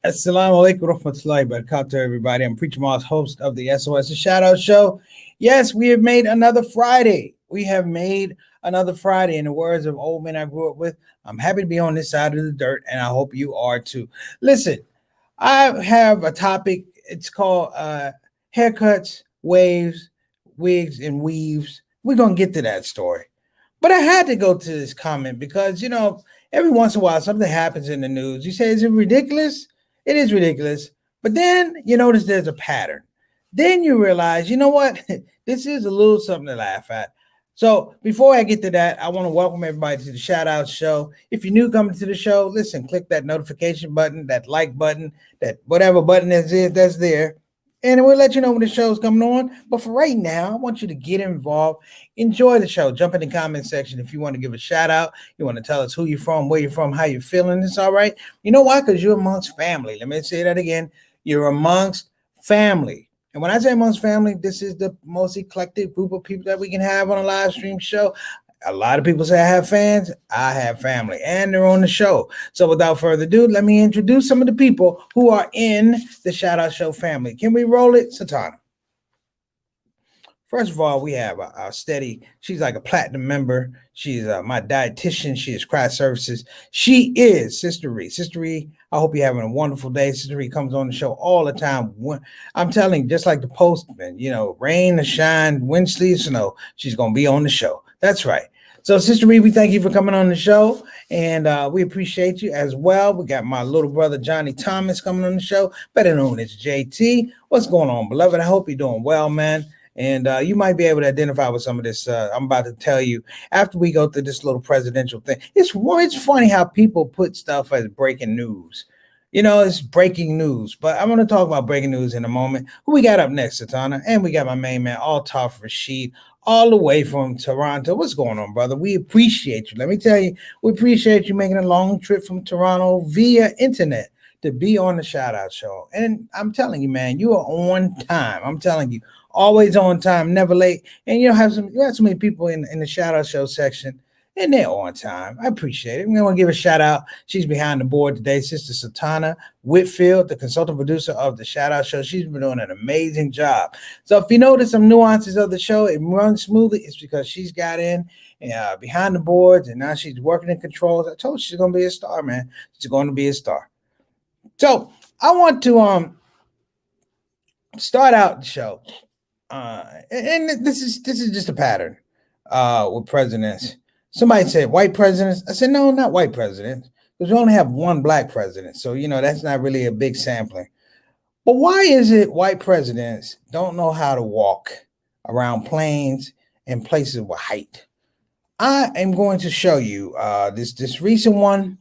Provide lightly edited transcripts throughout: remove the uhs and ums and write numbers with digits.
Assalamu alaikum warahmatullahi wabarakatuh, everybody. I'm Preacher Moss, host of the SOS Shout Out Show. Yes, we have made another Friday. We have made another Friday. In the words of old men I grew up with, I'm happy to be on this side of the dirt, and I hope you are too. Listen, I have a topic. It's called haircuts, waves, wigs, and weaves. We're going to get to that story. But I had to go to this comment because, every once in a while something happens in the news. You say, is it ridiculous? It is ridiculous. But then you notice there's a pattern. Then you realize, you know what? This is a little something to laugh at. So before I get to that, I want to welcome everybody to the Shout Out Show. If you're new coming to the show, listen, click that notification button, that like button, that whatever button that's there. And we'll let you know when the show's coming on. But for right now, I want you to get involved. Enjoy the show. Jump in the comment section if you want to give a shout out. You want to tell us who you're from, where you're from, how you're feeling. It's all right. You know why? Because you're amongst family. Let me say that again. You're amongst family. And when I say amongst family, this is the most eclectic group of people that we can have on a live stream show. A lot of people say I have fans. I have family, and they're on the show. So without further ado, let me introduce some of the people who are in the Shout Out Show family. Can we roll it, Satana? First of all, we have our steady. She's like a platinum member. She's my dietitian. She is Cry Services. She is Sister Ree. Sister Ree, I hope you're having a wonderful day. Sister Ree comes on the show all the time. I'm telling you, just like the postman, rain or shine, wind, sleet, snow, she's going to be on the show. That's right. So, Sister Ree, we thank you for coming on the show, and we appreciate you as well. We got my little brother, Johnny Thomas, coming on the show, better known as JT. What's going on, beloved? I hope you're doing well, man. And you might be able to identify with some of this. I'm about to tell you after we go through this little presidential thing. It's funny how people put stuff as breaking news. It's breaking news. But I'm going to talk about breaking news in a moment. Who we got up next, Satana? And we got my main man, Altaf Rashid, all the way from Toronto. What's going on, brother? We appreciate you. Let me tell you, we appreciate you making a long trip from Toronto via internet to be on the Shout Out Show. And I'm telling you, man, you are on time. I'm telling you. Always on time, never late. And you have so many people in the Shout Out Show section, and they're on time. I appreciate it. I'm going to give a shout out. She's behind the board today, Sister Satana Whitfield, the consultant producer of the Shout Out Show. She's been doing an amazing job. So if you notice some nuances of the show, it runs smoothly. It's because she's got in behind the boards, and now she's working in controls. I told you she's going to be a star, man. She's going to be a star. So I want to start out the show. And this is just a pattern with presidents. Somebody said white presidents. I said, no, not white presidents, because we only have one black president. So, that's not really a big sampling. But why is it white presidents don't know how to walk around planes and places with height? I am going to show you this recent one,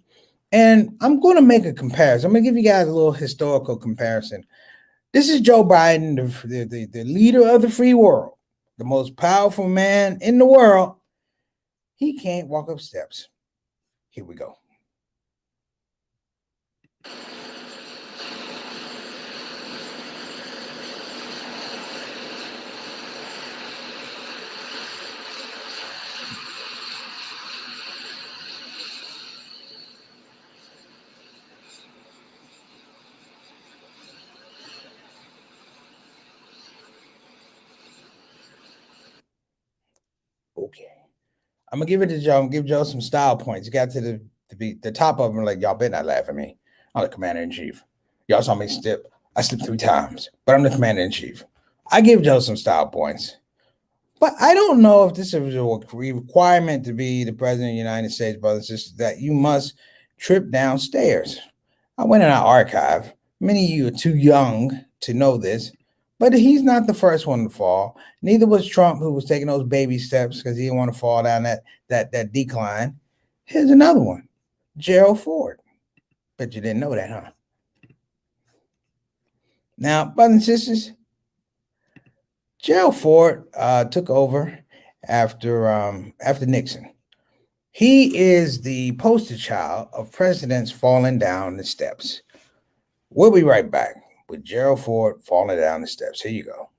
and I'm going to make a comparison. I'm going to give you guys a little historical comparison. This is Joe Biden, the leader of the free world, the most powerful man in the world. He can't walk up steps. Here we go. Okay. I'm gonna give it to Joe. I'm gonna give Joe some style points. He got to the top of them, like, y'all better not laugh at me. I'm the commander-in-chief. Y'all saw me slip. I slipped 3 times, but I'm the commander-in-chief. I give Joe some style points. But I don't know if this is a requirement to be the president of the United States, brothers and sisters, that you must trip downstairs. I went in our archive. Many of you are too young to know this, but he's not the first one to fall. Neither was Trump, who was taking those baby steps because he didn't want to fall down that decline. Here's another one, Gerald Ford. Bet you didn't know that, huh? Now, brothers and sisters, Gerald Ford took over after Nixon. He is the poster child of presidents falling down the steps. We'll be right back with Gerald Ford falling down the steps. Here you go.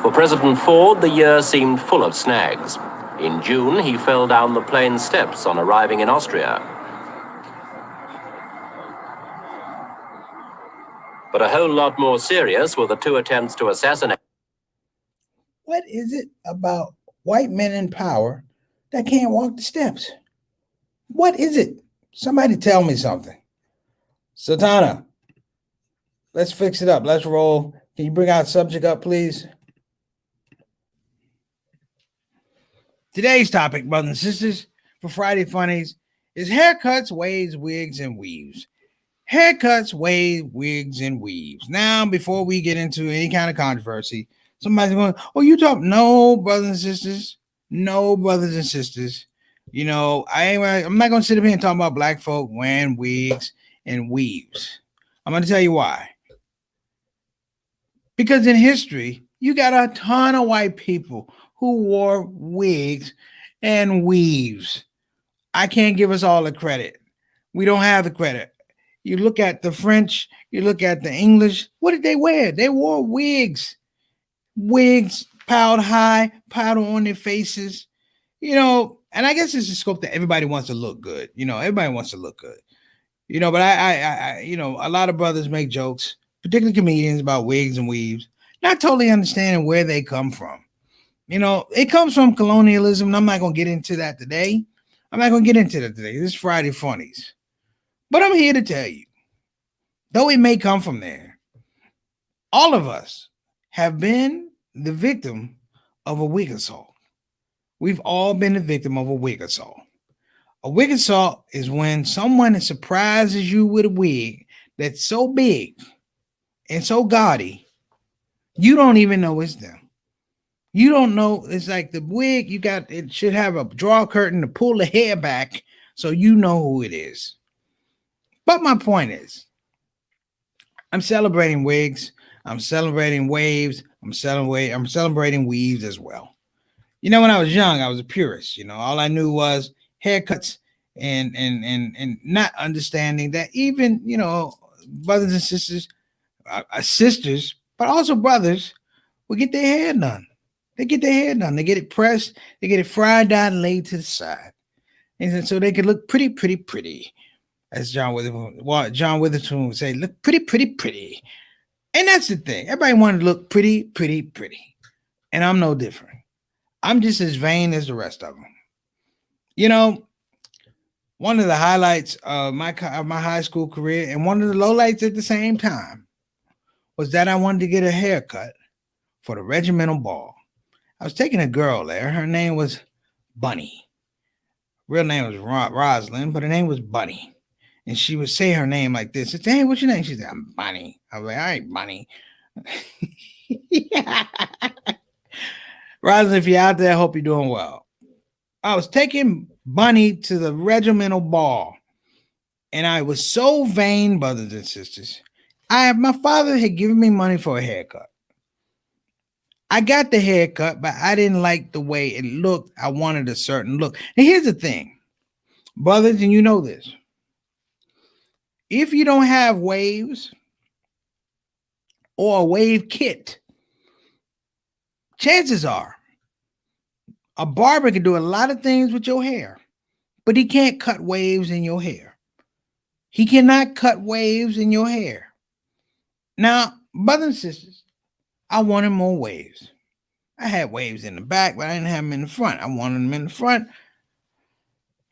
For President Ford, the year seemed full of snags. In June, he fell down the plane steps on arriving in Austria. But a whole lot more serious were the two attempts to assassinate. What is it about white men in power that can't walk the steps? What is it? Somebody tell me something. Satana, let's fix it up. Let's roll. Can you bring our subject up, please? Today's topic, brothers and sisters, for Friday Funnies is haircuts, waves, wigs, and weaves. Haircuts, waves, wigs, and weaves. Now, before we get into any kind of controversy, somebody's going, oh, you talk. No, brothers and sisters. No, brothers and sisters. You know, I'm not going to sit up here and talk about black folk wearing wigs and weaves. I'm going to tell you why. Because in history, you got a ton of white people who wore wigs and weaves. I can't give us all the credit. We don't have the credit. You look at the French, you look at the English. What did they wear? They wore wigs. Wigs, piled high, powder on their faces. You know, and I guess it's a scope that everybody wants to look good. You know, everybody wants to look good. You know, but I you know, a lot of brothers make jokes, particularly comedians, about wigs and weaves, not totally understanding where they come from. You know, it comes from colonialism, and I'm not going to get into that today. This is Friday Funnies. But I'm here to tell you, though it may come from there, all of us have been the victim of a wig assault. We've all been the victim of a wig assault. A wig assault is when someone surprises you with a wig that's so big and so gaudy, you don't even know it's them. You don't know. It's like the wig you got, it should have a draw curtain to pull the hair back so you know who it is. But my point is, I'm celebrating wigs. I'm celebrating waves. I'm celebrating weaves as well. You know, when I was young, I was a purist. You know, all I knew was haircuts and not understanding that even, you know, brothers and sisters, but also brothers will get their hair done. They get their hair done. They get it pressed. They get it fried down and laid to the side. And so they can look pretty. As John Witherspoon would say, look pretty. And that's the thing. Everybody wanted to look pretty. And I'm no different. I'm just as vain as the rest of them. You know, one of the highlights of my high school career and one of the lowlights at the same time was that I wanted to get a haircut for the regimental ball. I was taking a girl there. Her name was Bunny. Real name was Rosalind, but her name was Bunny. And she would say her name like this. I'd say, hey, what's your name? She said, I'm Bunny. I was like, all right, Bunny. Rosalind, if you're out there, I hope you're doing well. I was taking Bunny to the regimental ball. And I was so vain, brothers and sisters. My father had given me money for a haircut. I got the haircut, but I didn't like the way it looked. I wanted a certain look. And here's the thing, brothers, and you know this. If you don't have waves or a wave kit, chances are a barber can do a lot of things with your hair, but he can't cut waves in your hair. He cannot cut waves in your hair. Now, brothers and sisters, I wanted more waves. I had waves in the back, but I didn't have them in the front. I wanted them in the front.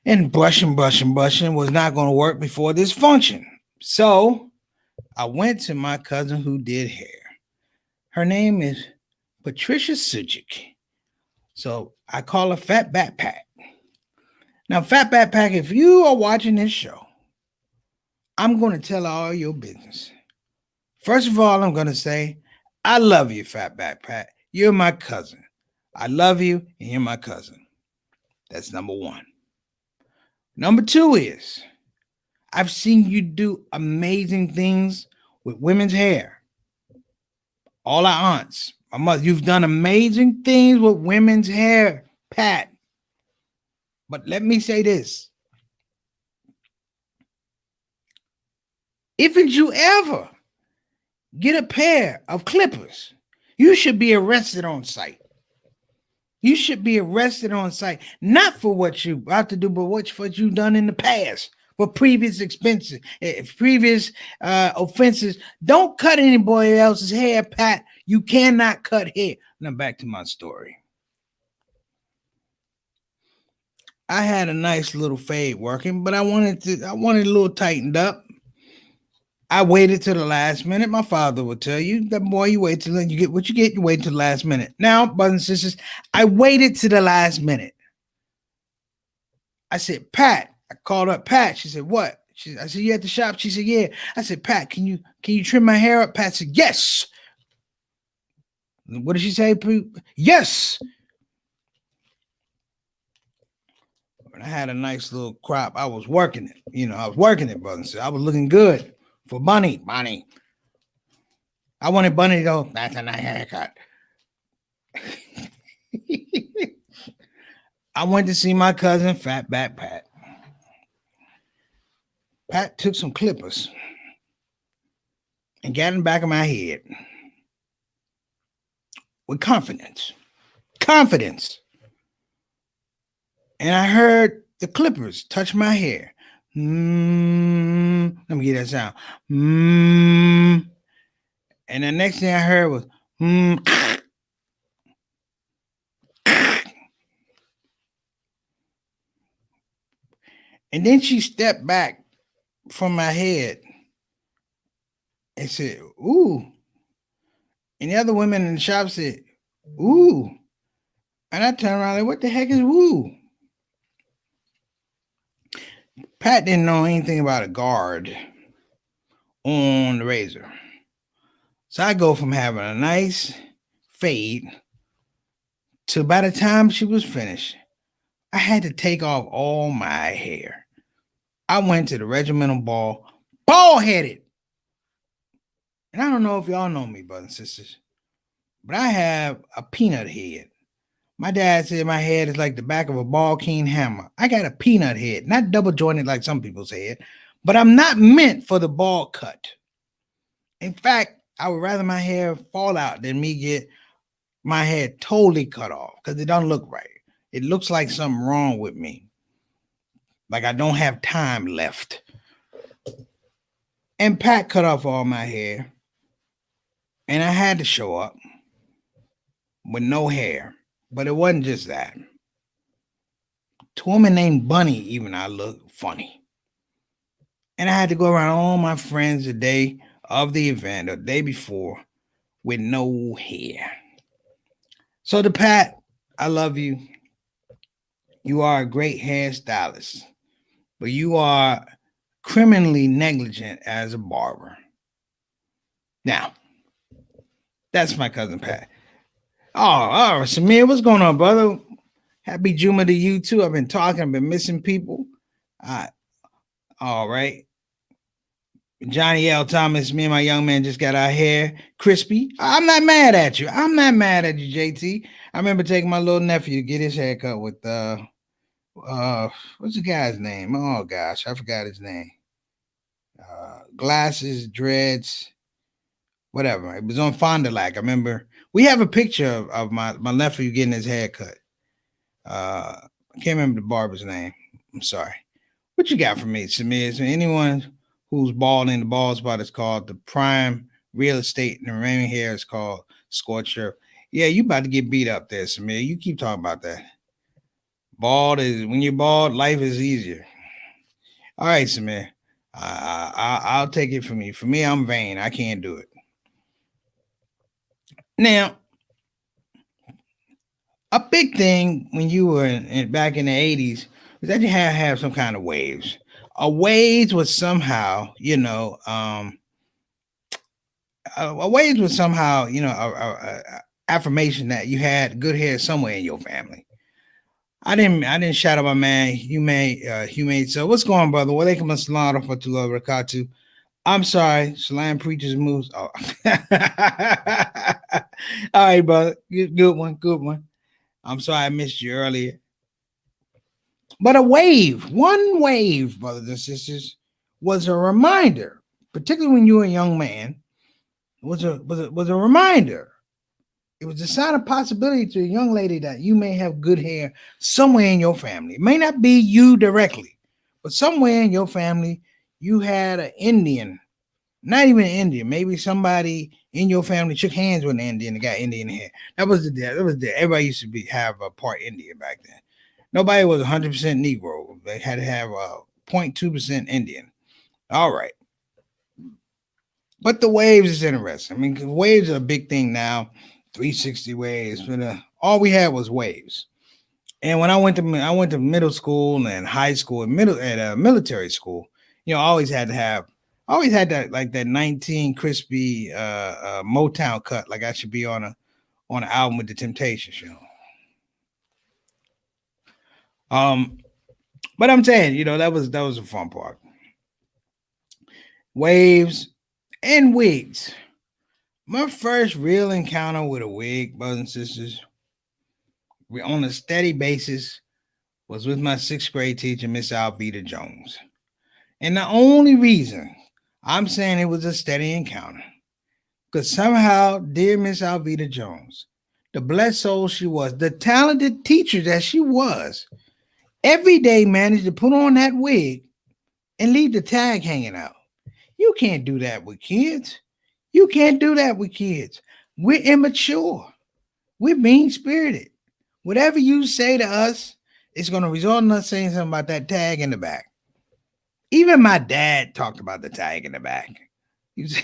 And brushing was not going to work before this function. So I went to my cousin who did hair. Her name is Patricia Sujic. So I call her Fat Backpack. Now, Fat Backpack, if you are watching this show, I'm going to tell all your business. First of all, I'm going to say, I love you, Fat Backpack. You're my cousin. I love you, and you're my cousin. That's number one. Number two is, I've seen you do amazing things with women's hair. All our aunts, my mother, you've done amazing things with women's hair, Pat. But let me say this. If you ever get a pair of clippers, you should be arrested on sight. You should be arrested on sight, not for what you about to do, but what you done in the past for previous expenses, previous offenses. Don't cut anybody else's hair, Pat. You cannot cut hair. Now back to my story. I had a nice little fade working, but I wanted a little tightened up. I waited to the last minute. My father would tell you that, boy, you wait till you get what you get. You wait till the last minute. Now, brothers and sisters, I waited to the last minute. I said, Pat. I called up Pat. She said, what? I said, you at the shop? She said, yeah. I said, Pat, can you trim my hair up? Pat said, yes. What did she say? Yes. I had a nice little crop. I was working it. I was working it, brothers and sisters. I was looking good. For Bunny. I wanted Bunny to go, that's a nice haircut. I went to see my cousin, Fatback Pat. Pat took some clippers and got in the back of my head with confidence. And I heard the clippers touch my hair. Let me get that sound. And the next thing I heard was and then she stepped back from my head and said, ooh. And the other women in the shop said, ooh. And I turned around like, what the heck is woo? Pat didn't know anything about a guard on the razor. So I go from having a nice fade to by the time she was finished, I had to take off all my hair. I went to the regimental ball, bald-headed. And I don't know if y'all know me, brothers and sisters, but I have a peanut head. My dad said my head is like the back of a ball-keen hammer. I got a peanut head, not double-jointed like some people say it, but I'm not meant for the ball cut. In fact, I would rather my hair fall out than me get my head totally cut off because it don't look right. It looks like something wrong with me. Like I don't have time left. And Pat cut off all my hair. And I had to show up with no hair. But it wasn't just that. To a woman named Bunny, even I looked funny. And I had to go around all my friends the day of the event, or the day before, with no hair. So to Pat, I love you. You are a great hairstylist, but you are criminally negligent as a barber. Now, that's my cousin Pat. Oh, Samir, what's going on, brother? Happy Juma to you too. I've been talking, I've been missing people. All right. Johnny L. Thomas, me and my young man just got our hair crispy. I'm not mad at you. JT. I remember taking my little nephew to get his haircut with what's the guy's name? Oh gosh, I forgot his name. Glasses, dreads, whatever. It was on Fond du Lac. I remember we have a picture of my nephew getting his haircut. I can't remember the barber's name. I'm sorry. What you got for me, Samir? Is there anyone who's bald in the bald spot is called the prime real estate, and the remaining hair is called scorched earth? Yeah, you about to get beat up there, Samir. You keep talking about that. Bald is when you're bald, life is easier. All right, Samir. I'll take it from you. For me, I'm vain. I can't do it. Now, a big thing when you were back in the 80s was that you had to have some kind of waves. A wave was somehow, a wave was somehow, a affirmation that you had good hair somewhere in your family. I didn't shout out my man, Humane. So what's going on, brother? Walaikum assalam wa rahmatullahi wa barakatuh. I'm sorry, Salam preachers moves. Oh. All right, brother. Good one. I'm sorry I missed you earlier. But one wave, brothers and sisters, was a reminder, particularly when you were a young man, was a reminder It was a sign of possibility to a young lady that you may have good hair somewhere in your family. It may not be you directly, but somewhere in your family, you had an Indian, not even an Indian, maybe somebody in your family shook hands with an Indian and got Indian hair. That was the deal. That was the everybody used to have a part Indian back then. Nobody was 100% Negro. They had to have a 0.2% Indian. All right. But the waves is interesting. I mean, waves are a big thing now. 360 waves. But all we had was waves. And when I went to middle school and high school and military school, I always had that 19 crispy Motown cut, like I should be on an album with the Temptations, But I'm saying, that was a fun part. Waves and wigs. My first real encounter with a wig, brothers and sisters, on a steady basis, was with my 6th grade teacher, Miss Alvita Jones. And the only reason I'm saying it was a steady encounter, because somehow, dear Miss Alvita Jones, the blessed soul she was, the talented teacher that she was, every day managed to put on that wig and leave the tag hanging out. You can't do that with kids. You can't do that with kids. We're immature. We're mean-spirited. Whatever you say to us, it's going to result in us saying something about that tag in the back. Even my dad talked about the tag in the back. You see?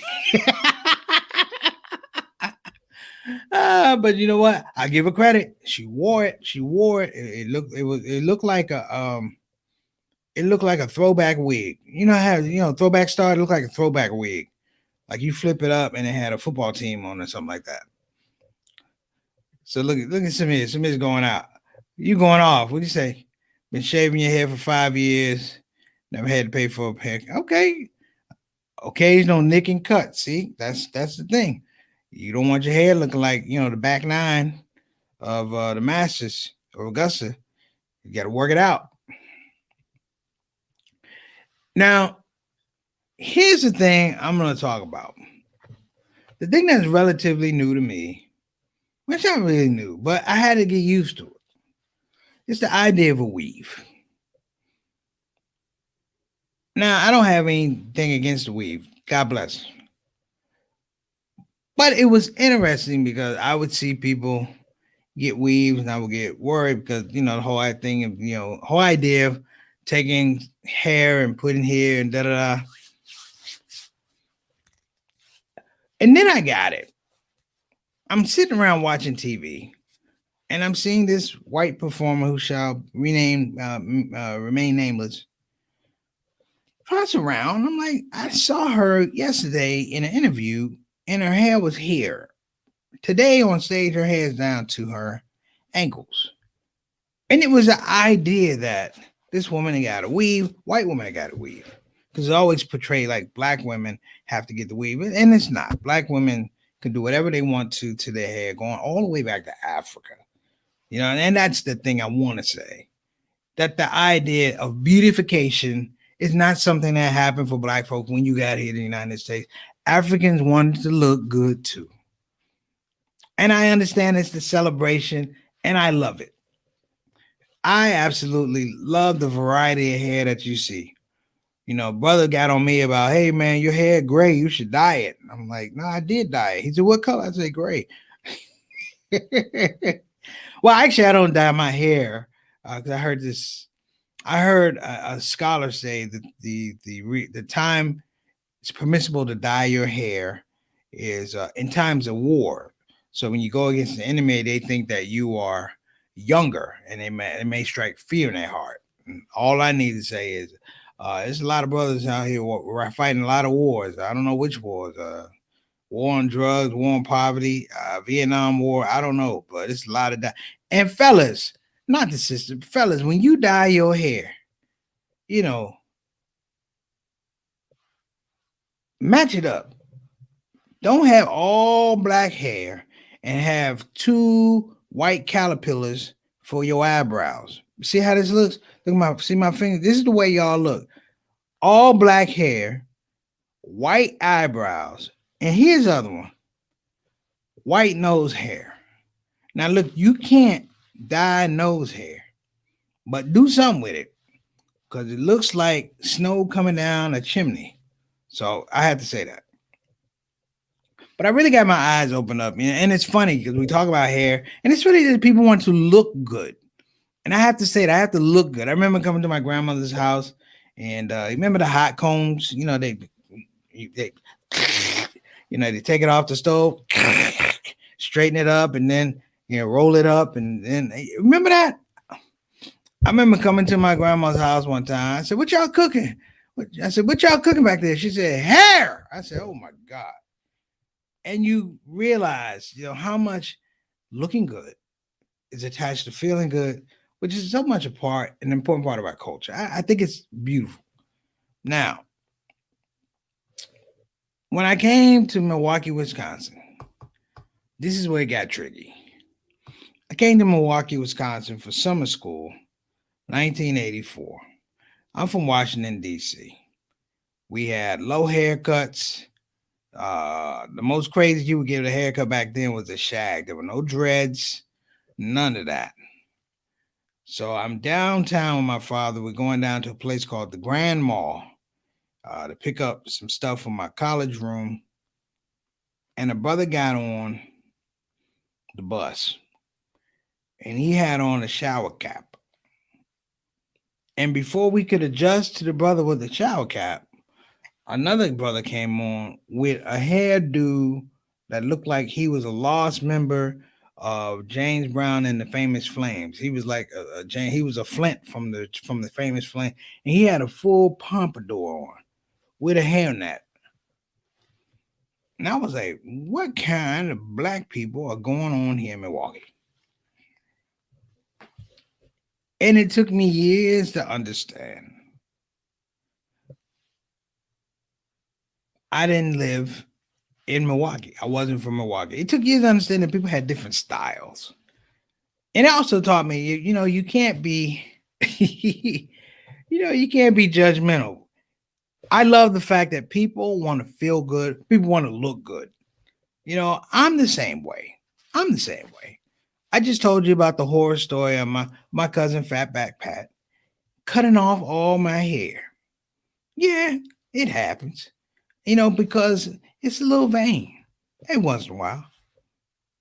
But you know what? I give her credit. She wore it. It looked like a throwback wig. You know how throwback star, it looked like a throwback wig. Like you flip it up and it had a football team on or something like that. So look at Samir. Samir's going out. You going off. What do you say? Been shaving your hair for 5 years. Never had to pay for a haircut. Okay. Occasional nick and cut. See, that's the thing. You don't want your hair looking like, the back nine of the Masters or Augusta. You got to work it out. Now, here's the thing I'm going to talk about. The thing that's relatively new to me, well, it's not really new, but I had to get used to it. It's the idea of a weave. Now, I don't have anything against the weave. God bless. But it was interesting because I would see people get weaves and I would get worried because, the whole thing of, whole idea of taking hair and putting hair and da-da-da. And then I got it. I'm sitting around watching TV and I'm seeing this white performer who shall remain nameless. Toss around. I'm like, I saw her yesterday in an interview and her hair was here. Today on stage, her hair is down to her ankles. And it was an idea that this woman got a weave, white woman got a weave. Because it's always portrayed like black women have to get the weave. And it's not. Black women can do whatever they want to their hair, going all the way back to Africa. And that's the thing I want to say. That the idea of beautification is not something that happened for black folks when you got here in the United States. Africans wanted to look good too. And I understand it's the celebration and I love it. I absolutely love the variety of hair that you see. Brother got on me about, hey man, your hair gray, you should dye it. I'm like, no, I did dye it. He said, what color? I said, gray. Well, actually, I don't dye my hair because I heard a scholar say that the time it's permissible to dye your hair is in times of war. So when you go against the enemy, they think that you are younger, and it may strike fear in their heart. And all I need to say is, there's a lot of brothers out here we're fighting a lot of wars. I don't know which wars. War on drugs, war on poverty, Vietnam War. I don't know, but it's a lot of that. And fellas, not the sister, fellas, when you dye your hair, match it up. Don't have all black hair and have 2 white caterpillars for your eyebrows. See how this looks? See my fingers? This is the way y'all look. All black hair, white eyebrows, and here's the other one. White nose hair. Now, look, you can't dye nose hair, but do something with it because it looks like snow coming down a chimney. So I had to say that. But I really got my eyes opened up. And it's funny because we talk about hair, and it's really that people want to look good. And I have to say that I have to look good. I remember coming to my grandmother's house, and remember the hot combs? They they take it off the stove, straighten it up, and then roll it up, and then remember that. I remember coming to my grandma's house one time. I said, "What y'all cooking?" I said, "What y'all cooking back there?" She said, "Hair." I said, "Oh my God!" And you realize, how much looking good is attached to feeling good, which is so much an important part of our culture. I think it's beautiful. Now, when I came to Milwaukee, Wisconsin, this is where it got tricky. I came to Milwaukee, Wisconsin for summer school, 1984. I'm from Washington, D.C. We had low haircuts. The most crazy you would get a haircut back then was a shag. There were no dreads, none of that. So I'm downtown with my father. We're going down to a place called the Grand Mall to pick up some stuff from my college room. And a brother got on the bus, and he had on a shower cap. And before we could adjust to the brother with the shower cap, another brother came on with a hairdo that looked like he was a lost member of James Brown and the Famous Flames. He was like he was a Flint from the Famous Flame, and he had a full pompadour on with a hairnet. And I was like, what kind of black people are going on here in Milwaukee? And it took me years to understand. I didn't live in Milwaukee. I wasn't from Milwaukee. It took years to understand that people had different styles. And it also taught me, you can't be, you can't be judgmental. I love the fact that people want to feel good. People want to look good. I'm the same way. I just told you about the horror story of my cousin Fatback Pat cutting off all my hair. Yeah, it happens. Because it's a little vain every once in a while.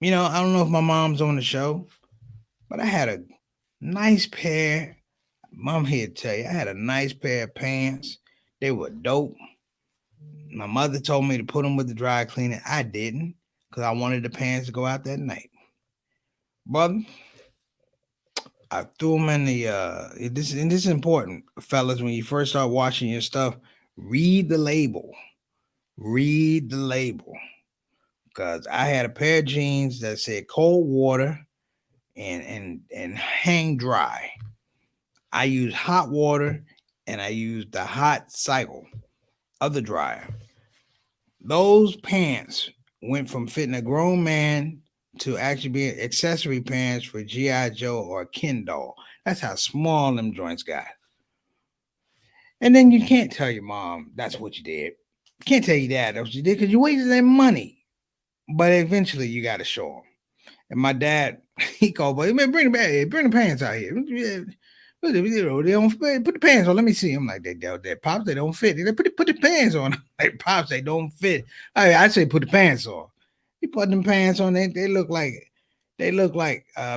I don't know if my mom's on the show, but I had a nice pair. Mom here to tell you, I had a nice pair of pants. They were dope. My mother told me to put them with the dry cleaner. I didn't because I wanted the pants to go out that night. Brother, I threw them in the this is important, fellas. When you first start washing your stuff, read the label. Read the label. Because I had a pair of jeans that said cold water and hang dry. I used hot water and I used the hot cycle of the dryer. Those pants went from fitting a grown man to actually being accessory pants for G.I. Joe or a Ken doll. That's how small them joints got. And then you can't tell your mom that's what you did. Can't tell you that's what you did because you wasted that money. But eventually you got to show them. And my dad, he called, but man, bring the pants out here. They don't fit. Put the pants on. Let me see. I'm like, they pops, they don't fit. They put the pants on. Like, pops, they don't fit. I say put the pants on. He put them pants on. They look like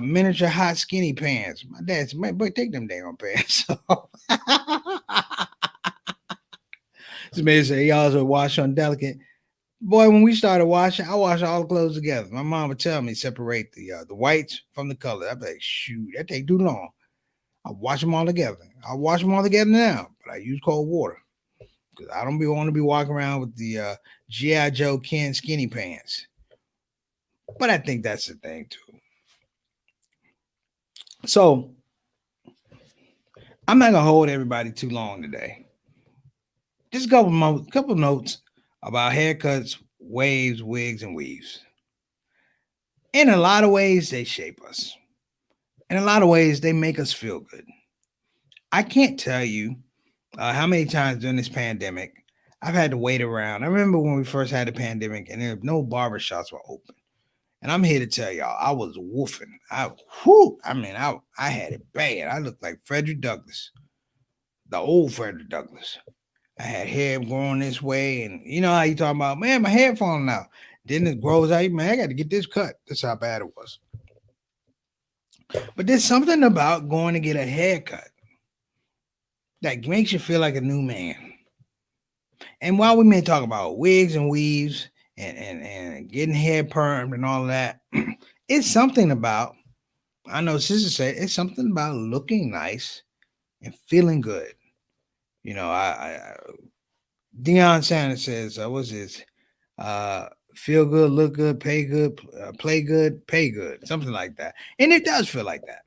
miniature hot skinny pants. My dad said, man, boy, take them damn pants off. This man said he also wash on delicate. Boy, when we started washing, I wash all the clothes together. My mom would tell me separate the whites from the color. I'd be like, shoot, that take too long. I wash them all together. I wash them all together now, but I use cold water because I don't want to be walking around with the G.I. Joe Ken skinny pants. But I think that's the thing too. So I'm not gonna hold everybody too long today. Just a couple notes about haircuts, waves, wigs, and weaves. In a lot of ways, they shape us. In a lot of ways, they make us feel good. I can't tell you how many times during this pandemic I've had to wait around. I remember when we first had the pandemic and no barbershops were open. And I'm here to tell y'all, I was woofing. I had it bad. I looked like Frederick Douglass, the old Frederick Douglass. I had hair growing this way, and you know how you talking about, man, my hair falling out. Then it grows out, man, I got to get this cut. That's how bad it was. But there's something about going to get a haircut that makes you feel like a new man. And while we may talk about wigs and weaves and getting hair permed and all of that, it's something about, I know sister said, it's something about looking nice and feeling good. You know, Deion Sanders says, what's this? Feel good, look good, pay good, play good, pay good, something like that. And it does feel like that.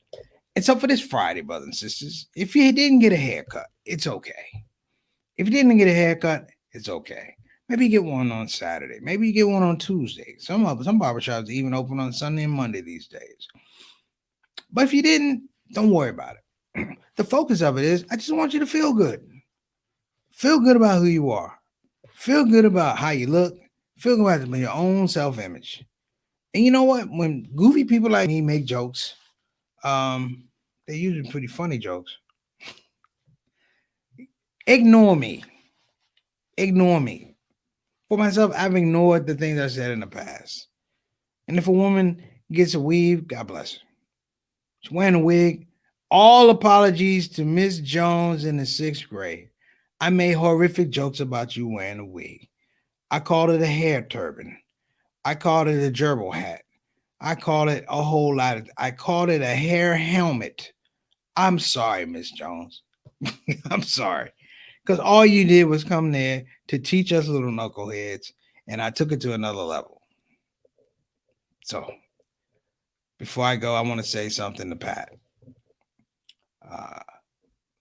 And so for this Friday, brothers and sisters, if you didn't get a haircut, it's okay. If you didn't get a haircut, it's okay. Maybe you get one on Saturday. Maybe you get one on Tuesday. Some barbershops even open on Sunday and Monday these days. But if you didn't, don't worry about it. The focus of it is, I just want you to feel good. Feel good about who you are. Feel good about how you look. Feel good about your own self-image. And you know what? When goofy people like me make jokes, they're usually pretty funny jokes. Ignore me. Ignore me. For myself, I've ignored the things I said in the past. And if a woman gets a weave, God bless her. She's wearing a wig. All apologies to Miss Jones in the 6th grade. I made horrific jokes about you wearing a wig. I called it a hair turban. I called it a gerbil hat. I called it a whole lot. I called it a hair helmet. I'm sorry, Miss Jones. I'm sorry. Because all you did was come there to teach us little knuckleheads, and I took it to another level. So, before I go, I want to say something to Pat.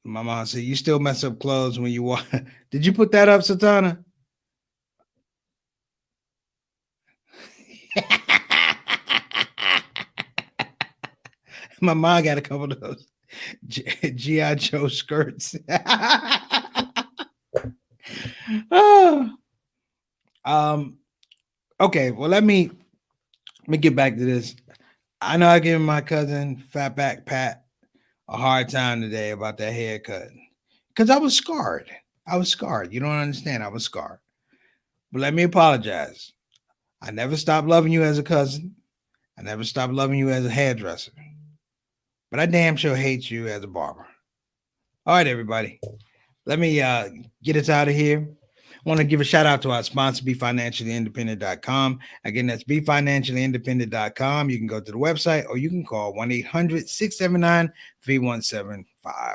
My mom said, you still mess up clothes when you walk. Did you put that up, Satana? My mom got a couple of those G.I. Joe skirts. Okay, well, let me get back to this. I know I gave my cousin Fatback Pat a hard time today about that haircut because I was scarred. You don't understand. I was scarred. But let me apologize. I never stopped loving you as a cousin. I never stopped loving you as a hairdresser. But I damn sure hate you as a barber. All right, everybody. Let me get us out of here. I want to give a shout out to our sponsor, BeFinanciallyIndependent.com. Again, that's BeFinanciallyIndependent.com. You can go to the website or you can call 1-800-679-3175.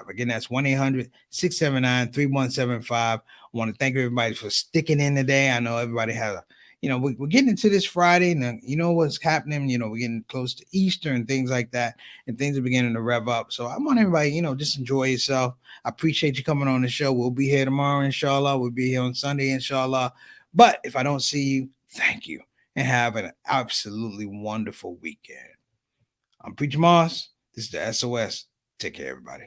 Again, that's 1-800-679-3175. I want to thank everybody for sticking in today. I know everybody has we're getting into this Friday, and you know what's happening. We're getting close to Easter and things like that, and things are beginning to rev up. So I want everybody, just enjoy yourself. I appreciate you coming on the show. We'll be here tomorrow, inshallah. We'll be here on Sunday, inshallah. But if I don't see you, thank you, and have an absolutely wonderful weekend. I'm Preacher Moss. This is the SOS. Take care, everybody.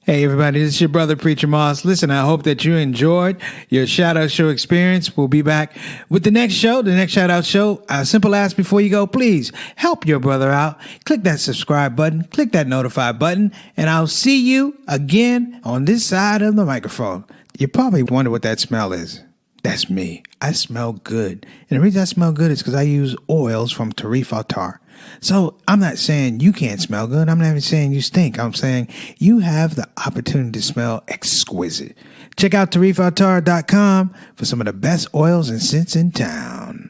Hey, everybody, this is your brother, Preacher Moss. Listen, I hope that you enjoyed your shout-out show experience. We'll be back with the next shout-out show. A simple ask before you go, please help your brother out. Click that subscribe button, click that notify button, and I'll see you again on this side of the microphone. You probably wonder what that smell is. That's me. I smell good. And the reason I smell good is because I use oils from Tarif Attar. So I'm not saying you can't smell good. I'm not even saying you stink. I'm saying you have the opportunity to smell exquisite. Check out TarifAttar.com for some of the best oils and scents in town.